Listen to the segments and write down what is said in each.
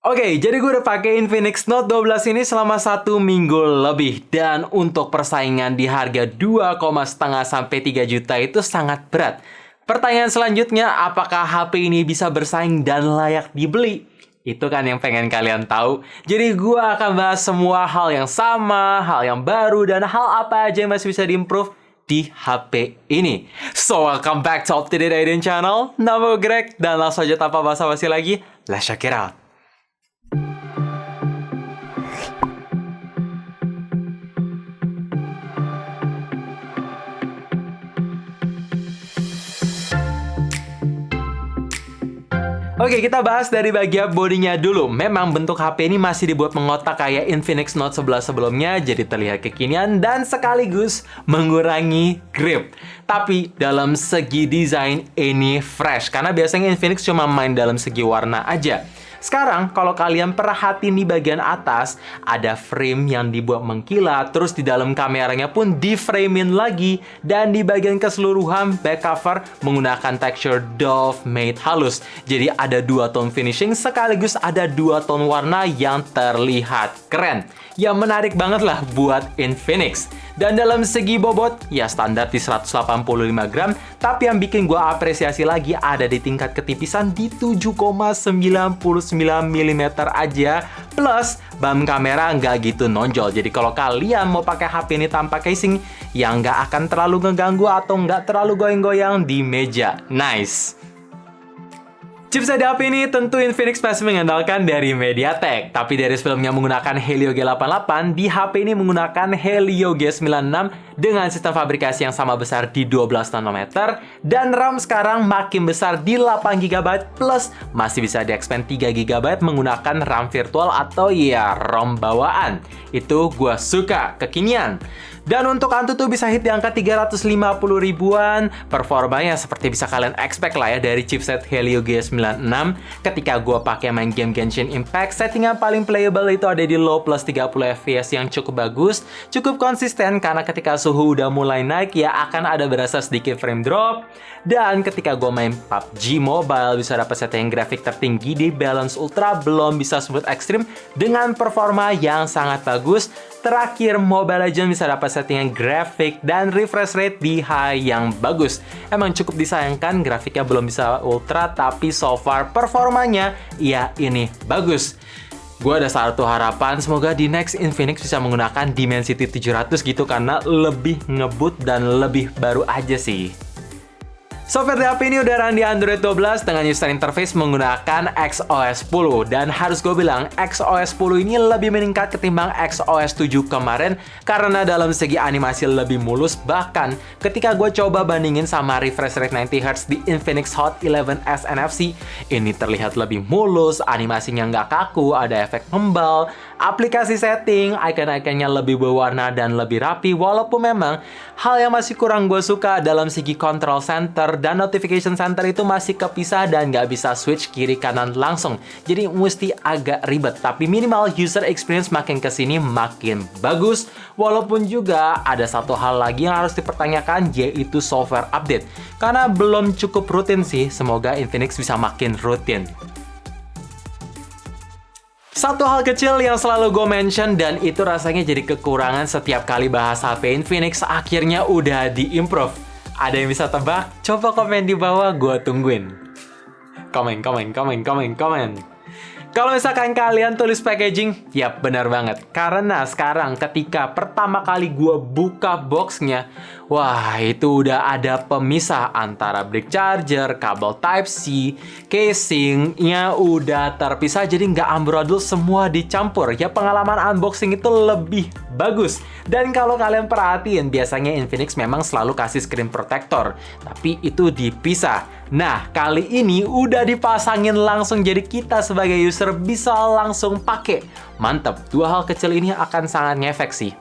Oke, jadi gue udah pakai Infinix Note 12 ini selama 1 minggu lebih. Dan untuk persaingan di harga 2,5 sampai 3 juta itu sangat berat. Pertanyaan selanjutnya, apakah HP ini bisa bersaing dan layak dibeli? Itu kan yang pengen kalian tahu. Jadi gue akan bahas semua hal yang sama, hal yang baru, dan hal apa aja yang masih bisa diimprove di HP ini. So, welcome back to Up to Date Aiden Channel. Nama gue Greg, dan langsung aja tanpa basa-basi lagi, let's check it out. Oke, kita bahas dari bagian bodinya dulu. Memang bentuk HP ini masih dibuat mengotak kayak Infinix Note 11 sebelumnya, jadi terlihat kekinian dan sekaligus mengurangi grip. Tapi dalam segi desain ini fresh, karena biasanya Infinix cuma main dalam segi warna aja. Sekarang, kalau kalian perhatiin di bagian atas, ada frame yang dibuat mengkilat, terus di dalam kameranya pun di-frame-in lagi, dan di bagian keseluruhan back cover menggunakan tekstur doff matte halus. Jadi ada 2 tone finishing sekaligus ada 2 tone warna yang terlihat keren. Ya menarik banget lah buat Infinix. Dan dalam segi bobot, ya standar di 185 gram, tapi yang bikin gua apresiasi lagi ada di tingkat ketipisan di 7,99 mm aja, plus BAM kamera nggak gitu nonjol. Jadi kalau kalian mau pakai HP ini tanpa casing, ya nggak akan terlalu ngeganggu atau nggak terlalu goyang-goyang di meja. Nice! Chipset di HP ini tentu Infinix masih mengandalkan dari MediaTek. Tapi dari sebelumnya menggunakan Helio G88, di HP ini menggunakan Helio G96 dengan sistem fabrikasi yang sama besar di 12 nanometer. Dan RAM sekarang makin besar di 8 GB plus masih bisa di-expand 3 GB menggunakan RAM virtual atau ya ROM bawaan. Itu gua suka, kekinian. Dan untuk Antutu bisa hit di angka 350 ribuan. Performanya seperti bisa kalian expect lah ya dari chipset Helio G96. Ketika gue pakai main game Genshin Impact, settingan paling playable itu ada di low plus 30 fps yang cukup bagus, cukup konsisten karena ketika suhu udah mulai naik ya akan ada berasa sedikit frame drop. Dan ketika gue main PUBG Mobile bisa dapat setting grafik tertinggi di balance ultra, belum bisa smooth ekstrim dengan performa yang sangat bagus. Terakhir, Mobile Legends bisa dapat settingan grafik dan refresh rate di high yang bagus. Emang cukup disayangkan grafiknya belum bisa ultra, tapi so far performanya ya ini bagus. Gue ada satu harapan, semoga di next Infinix bisa menggunakan Dimensity 700 gitu karena lebih ngebut dan lebih baru aja sih. Software di HP ini udah run di Android 12 dengan user interface menggunakan XOS 10. Dan harus gue bilang, XOS 10 ini lebih meningkat ketimbang XOS 7 kemarin karena dalam segi animasi lebih mulus. Bahkan ketika gue coba bandingin sama refresh rate 90Hz di Infinix Hot 11s NFC, ini terlihat lebih mulus, animasinya nggak kaku, ada efek ngembal, aplikasi setting, icon-iconnya lebih berwarna dan lebih rapi. Walaupun memang hal yang masih kurang gue suka dalam segi control center dan notification center itu masih kepisah dan nggak bisa switch kiri kanan langsung. Jadi mesti agak ribet. Tapi minimal user experience makin kesini makin bagus. Walaupun juga ada satu hal lagi yang harus dipertanyakan, yaitu software update. Karena belum cukup rutin sih. Semoga Infinix bisa makin rutin. Satu hal kecil yang selalu gue mention dan itu rasanya jadi kekurangan setiap kali bahas HP Infinix akhirnya udah diimprove. Ada yang bisa tebak? Coba komen di bawah, gue tungguin. Komen. Kalau misalkan kalian tulis packaging, yap benar banget. Karena sekarang ketika pertama kali gue buka boxnya, wah itu udah ada pemisah antara brick charger, kabel Type-C, casingnya udah terpisah jadi nggak amburadul, semua dicampur. Ya pengalaman unboxing itu lebih bagus. Dan kalau kalian perhatiin, biasanya Infinix memang selalu kasih screen protector, tapi itu dipisah. Nah, kali ini udah dipasangin langsung jadi kita sebagai user bisa langsung pakai. Mantap, 2 hal kecil ini akan sangat ngefek sih.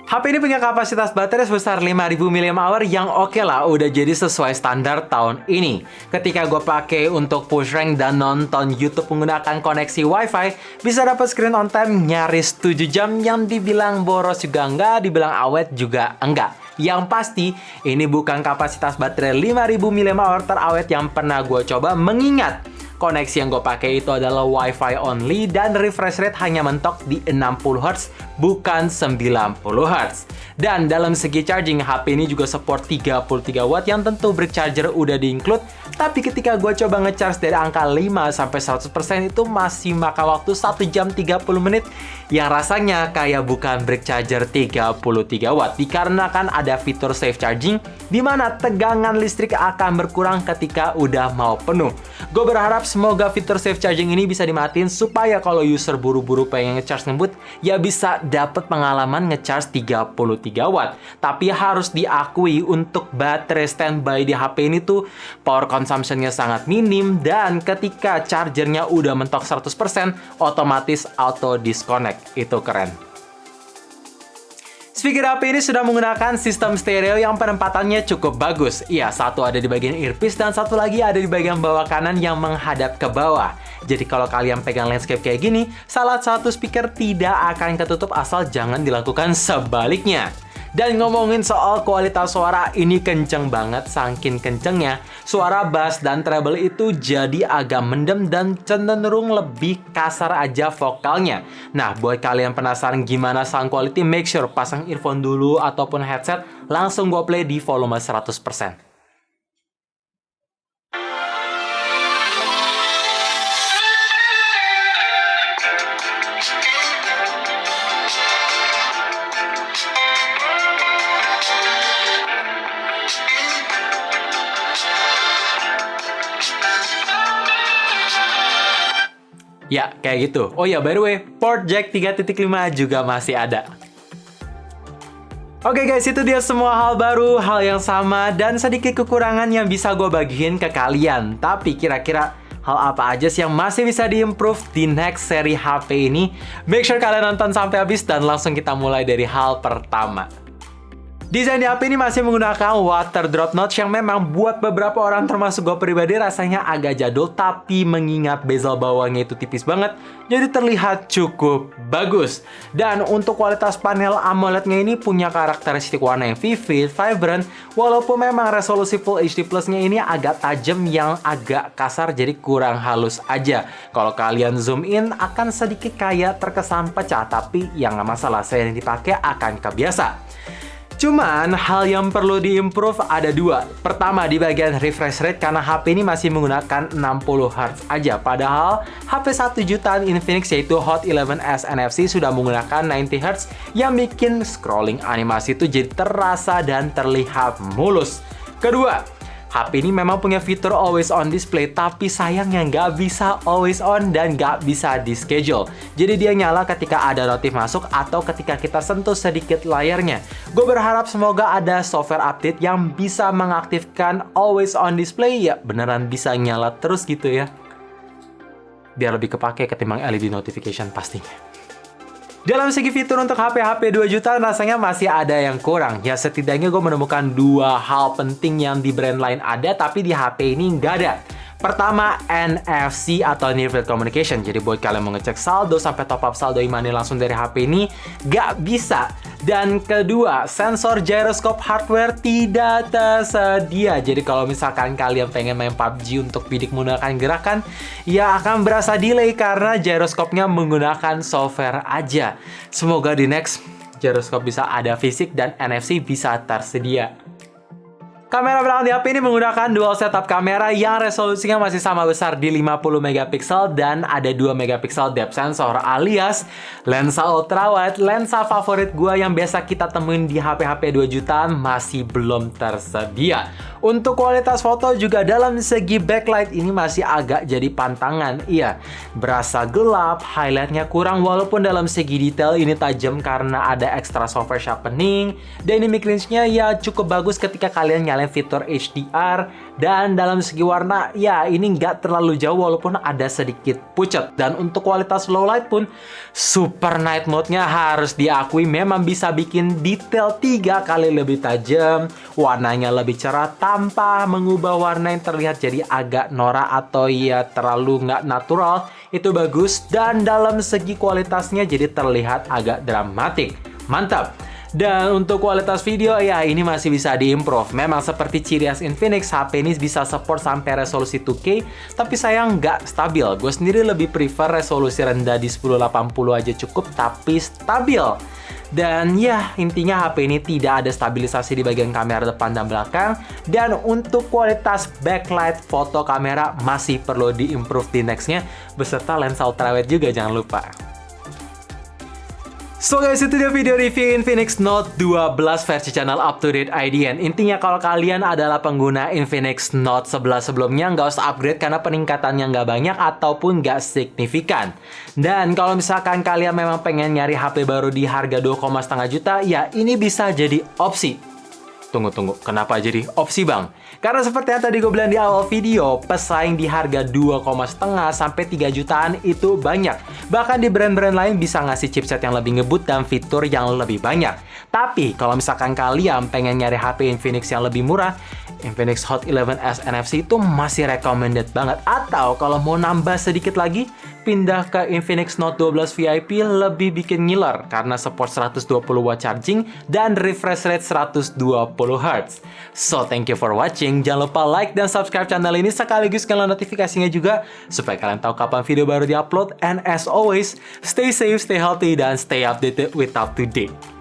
HP ini punya kapasitas baterai sebesar 5000 mAh yang oke lah, udah jadi sesuai standar tahun ini. Ketika gue pakai untuk push rank dan nonton YouTube menggunakan koneksi WiFi, bisa dapat screen on time nyaris 7 jam yang dibilang boros juga enggak, dibilang awet juga enggak. Yang pasti, ini bukan kapasitas baterai 5000 mAh terawet yang pernah gue coba, mengingat koneksi yang gue pakai itu adalah Wi-Fi only, dan refresh rate hanya mentok di 60 Hz, bukan 90 Hz. Dan dalam segi charging, HP ini juga support 33 watt yang tentu brick charger udah di-include, tapi ketika gue coba ngecharge dari angka 5-100% itu masih makan waktu 1 jam 30 menit, yang rasanya kayak bukan brick charger 33 watt, dikarenakan ada fitur safe charging, di mana tegangan listrik akan berkurang ketika udah mau penuh. Gue berharap semoga fitur safe charging ini bisa dimatiin supaya kalau user buru-buru pengen ngecharge ngebut, ya bisa dapat pengalaman ngecharge 33 watt. Tapi harus diakui untuk baterai standby di HP ini tuh power consumption-nya sangat minim, dan ketika chargernya udah mentok 100%, otomatis auto disconnect. Itu keren. Speaker HP ini sudah menggunakan sistem stereo yang penempatannya cukup bagus. Iya, satu ada di bagian earpiece dan satu lagi ada di bagian bawah kanan yang menghadap ke bawah. Jadi kalau kalian pegang landscape kayak gini, salah satu speaker tidak akan ketutup asal jangan dilakukan sebaliknya. Dan ngomongin soal kualitas suara, ini kenceng banget, saking kencengnya. Suara bass dan treble itu jadi agak mendem dan cenderung lebih kasar aja vokalnya. Nah, buat kalian penasaran gimana sound quality, make sure pasang earphone dulu ataupun headset, langsung gue play di volume 100%. Ya, kayak gitu. Oh ya, by the way, port jack 3.5 juga masih ada. Oke guys, itu dia semua hal baru, hal yang sama, dan sedikit kekurangan yang bisa gue bagiin ke kalian. Tapi kira-kira hal apa aja sih yang masih bisa diimprove di next seri HP ini? Make sure kalian nonton sampai habis dan langsung kita mulai dari hal pertama. Desain di HP ini masih menggunakan water drop notch yang memang buat beberapa orang termasuk gue pribadi rasanya agak jadul, tapi mengingat bezel bawahnya itu tipis banget, jadi terlihat cukup bagus. Dan untuk kualitas panel AMOLED-nya ini punya karakteristik warna yang vivid, vibrant, walaupun memang resolusi Full HD Plus-nya ini agak tajam yang agak kasar, jadi kurang halus aja. Kalau kalian zoom in akan sedikit kayak terkesan pecah, tapi ya nggak masalah, saya yang dipakai akan kebiasa. Cuman, hal yang perlu diimprove ada dua. Pertama, di bagian refresh rate karena HP ini masih menggunakan 60 Hz aja. Padahal, HP 1 jutaan Infinix yaitu Hot 11s NFC sudah menggunakan 90 Hz yang bikin scrolling animasi itu jadi terasa dan terlihat mulus. Kedua, HP ini memang punya fitur always on display, tapi sayangnya nggak bisa always on dan nggak bisa di schedule. Jadi dia nyala ketika ada notif masuk atau ketika kita sentuh sedikit layarnya. Gue berharap semoga ada software update yang bisa mengaktifkan always on display, ya beneran bisa nyala terus gitu ya. Biar lebih kepake ketimbang LED notification pastinya. Dalam segi fitur untuk HP 2 juta rasanya masih ada yang kurang. Ya setidaknya gue menemukan dua hal penting yang di brand lain ada, tapi di HP ini nggak ada. Pertama, NFC atau Near Field Communication. Jadi buat kalian mau ngecek saldo sampai top up saldo e-money langsung dari HP ini, nggak bisa. Dan kedua, sensor gyroscope hardware tidak tersedia. Jadi kalau misalkan kalian pengen main PUBG untuk bidik menggunakan gerakan, ya akan berasa delay karena gyroscope-nya menggunakan software aja. Semoga di next gyroscope bisa ada fisik dan NFC bisa tersedia. Kamera belakang di HP ini menggunakan dual setup kamera yang resolusinya masih sama besar di 50 megapiksel dan ada 2 megapiksel depth sensor alias lensa ultrawide, lensa favorit gua yang biasa kita temuin di HP-HP 2 jutaan masih belum tersedia. Untuk kualitas foto juga dalam segi backlight ini masih agak jadi pantangan. Iya, berasa gelap, highlightnya kurang walaupun dalam segi detail ini tajam karena ada extra software sharpening. Dynamic range-nya ya cukup bagus ketika kalian nyalain fitur HDR, dan dalam segi warna ya ini nggak terlalu jauh walaupun ada sedikit pucat. Dan untuk kualitas low light pun super night mode-nya harus diakui memang bisa bikin detail 3 kali lebih tajam, warnanya lebih cerah tanpa mengubah warna yang terlihat jadi agak norak atau ya terlalu nggak natural. Itu bagus, dan dalam segi kualitasnya jadi terlihat agak dramatik. Mantap. Dan untuk kualitas video, ya ini masih bisa diimprove. Memang seperti ciri khas Infinix, HP ini bisa support sampai resolusi 2K, tapi sayang nggak stabil. Gue sendiri lebih prefer resolusi rendah di 1080 aja cukup, tapi stabil. Dan ya, intinya HP ini tidak ada stabilisasi di bagian kamera depan dan belakang. Dan untuk kualitas backlight foto kamera masih perlu diimprove di nextnya, beserta lensa ultrawide juga jangan lupa. So guys, itu dia video review Infinix Note 12 versi channel Up to Date IDN. Intinya kalau kalian adalah pengguna Infinix Note 11 sebelumnya, nggak usah upgrade karena peningkatannya nggak banyak ataupun nggak signifikan. Dan kalau misalkan kalian memang pengen nyari HP baru di harga 2,5 juta, ya ini bisa jadi opsi. Tunggu, kenapa jadi opsi bang? Karena seperti yang tadi gue bilang di awal video, pesaing di harga 2,5 sampai 3 jutaan itu banyak. Bahkan di brand-brand lain bisa ngasih chipset yang lebih ngebut dan fitur yang lebih banyak. Tapi kalau misalkan kalian pengen nyari HP Infinix yang lebih murah, Infinix Hot 11s NFC itu masih recommended banget. Atau kalau mau nambah sedikit lagi, pindah ke Infinix Note 12 VIP lebih bikin ngiler karena support 120 watt charging dan refresh rate 120 Hz. So, thank you for watching. Jangan lupa like dan subscribe channel ini sekaligus nyalain notifikasinya juga supaya kalian tahu kapan video baru diupload. And as always, stay safe, stay healthy, dan stay updated with Up to Date.